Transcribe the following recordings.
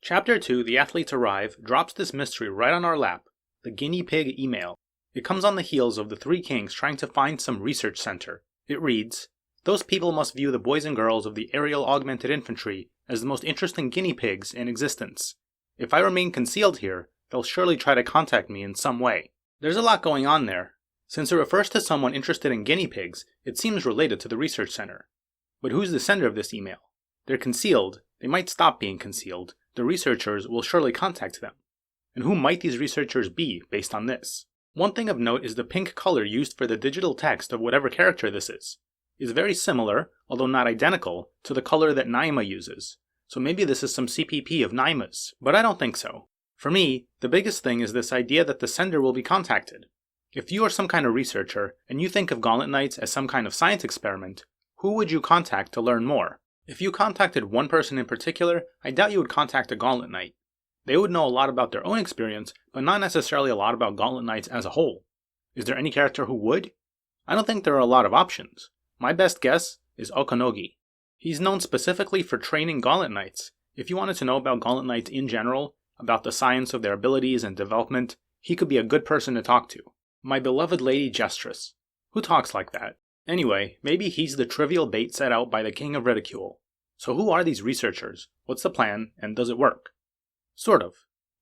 Chapter 2, The Athletes Arrive, drops this mystery right on our lap, the guinea pig email. It comes on the heels of the three kings trying to find some research center. It reads, "Those people must view the boys and girls of the aerial augmented infantry as the most interesting guinea pigs in existence. If I remain concealed here, they'll surely try to contact me in some way." There's a lot going on there. Since it refers to someone interested in guinea pigs, it seems related to the research center. But who's the sender of this email? They're concealed. They might stop being concealed. The researchers will surely contact them. And who might these researchers be based on this? One thing of note is the pink color used for the digital text of whatever character this is. It's very similar, although not identical, to the color that Naima uses. So maybe this is some CPP of Naima's, but I don't think so. For me, the biggest thing is this idea that the sender will be contacted. If you are some kind of researcher, and you think of Gauntlet Knights as some kind of science experiment, who would you contact to learn more? If you contacted one person in particular, I doubt you would contact a Gauntlet Knight. They would know a lot about their own experience, but not necessarily a lot about Gauntlet Knights as a whole. Is there any character who would? I don't think there are a lot of options. My best guess is Okonogi. He's known specifically for training Gauntlet Knights. If you wanted to know about Gauntlet Knights in general, about the science of their abilities and development, he could be a good person to talk to. My beloved Lady Gestress. Who talks like that? Anyway, maybe he's the trivial bait set out by the King of Ridicule. So who are these researchers? What's the plan, and does it work? Sort of.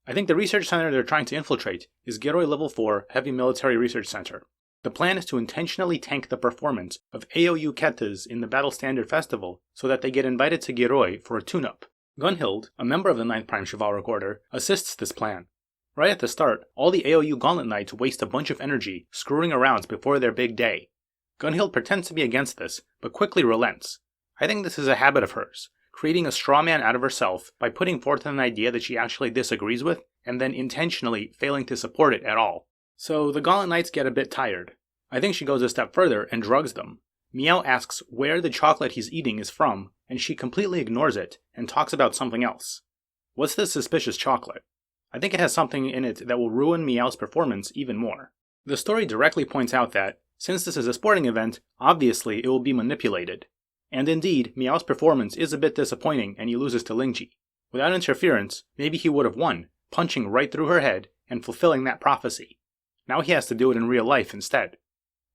I think the research center they're trying to infiltrate is Giroi Level 4 Heavy Military Research Center. The plan is to intentionally tank the performance of AOU Ketas in the Battle Standard Festival so that they get invited to Giroi for a tune-up. Gunhild, a member of the 9th Prime Chivalric Order, assists this plan. Right at the start, all the AOU Gauntlet Knights waste a bunch of energy screwing around before their big day. Gunhild pretends to be against this, but quickly relents. I think this is a habit of hers, creating a straw man out of herself by putting forth an idea that she actually disagrees with, and then intentionally failing to support it at all. So the Gauntlet Knights get a bit tired. I think she goes a step further and drugs them. Meow asks where the chocolate he's eating is from, and she completely ignores it and talks about something else. What's this suspicious chocolate? I think it has something in it that will ruin Meow's performance even more. The story directly points out that, since this is a sporting event, obviously it will be manipulated. And indeed, Meow's performance is a bit disappointing and he loses to Lingji. Without interference, maybe he would have won, punching right through her head and fulfilling that prophecy. Now he has to do it in real life instead.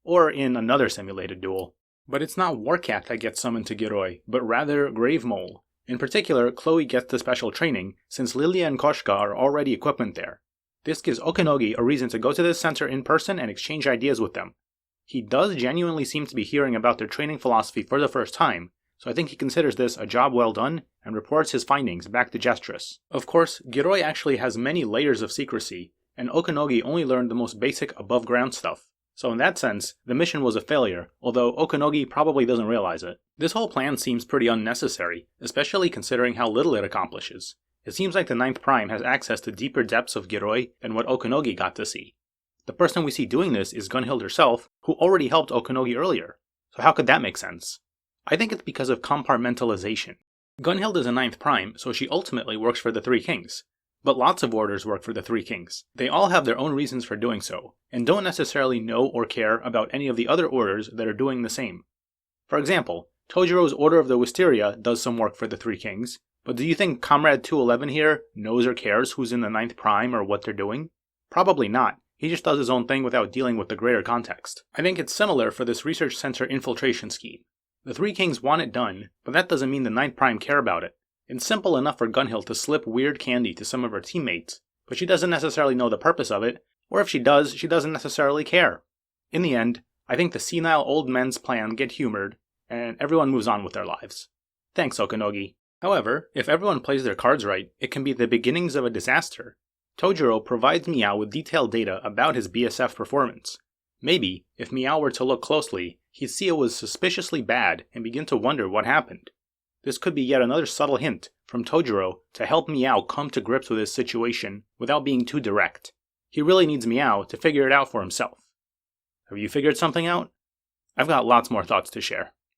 Or in another simulated duel. But it's not Warcat that gets summoned to Giroi, but rather Grave Mole. In particular, Chloe gets the special training, since Lilia and Koshka are already equipment there. This gives Okonogi a reason to go to this center in person and exchange ideas with them. He does genuinely seem to be hearing about their training philosophy for the first time, so I think he considers this a job well done and reports his findings back to Gestress. Of course, Giroi actually has many layers of secrecy, and Okonogi only learned the most basic above-ground stuff. So in that sense, the mission was a failure, although Okonogi probably doesn't realize it. This whole plan seems pretty unnecessary, especially considering how little it accomplishes. It seems like the 9th Prime has access to deeper depths of Giroi than what Okonogi got to see. The person we see doing this is Gunhild herself, who already helped Okonogi earlier. So how could that make sense? I think it's because of compartmentalization. Gunhild is a 9th Prime, so she ultimately works for the Three Kings. But lots of orders work for the Three Kings. They all have their own reasons for doing so, and don't necessarily know or care about any of the other orders that are doing the same. For example, Tojiro's Order of the Wisteria does some work for the Three Kings, but do you think Comrade 211 here knows or cares who's in the 9th Prime or what they're doing? Probably not. He just does his own thing without dealing with the greater context. I think it's similar for this research center infiltration scheme. The Three Kings want it done, but that doesn't mean the 9th Prime care about it. It's simple enough for Gunhild to slip weird candy to some of her teammates, but she doesn't necessarily know the purpose of it, or if she does, she doesn't necessarily care. In the end, I think the senile old men's plan get humored, and everyone moves on with their lives. Thanks, Okonogi. However, if everyone plays their cards right, it can be the beginnings of a disaster. Tojiro provides Meow with detailed data about his BSF performance. Maybe, if Meow were to look closely, he'd see it was suspiciously bad and begin to wonder what happened. This could be yet another subtle hint from Tojiro to help Meow come to grips with his situation without being too direct. He really needs Meow to figure it out for himself. Have you figured something out? I've got lots more thoughts to share.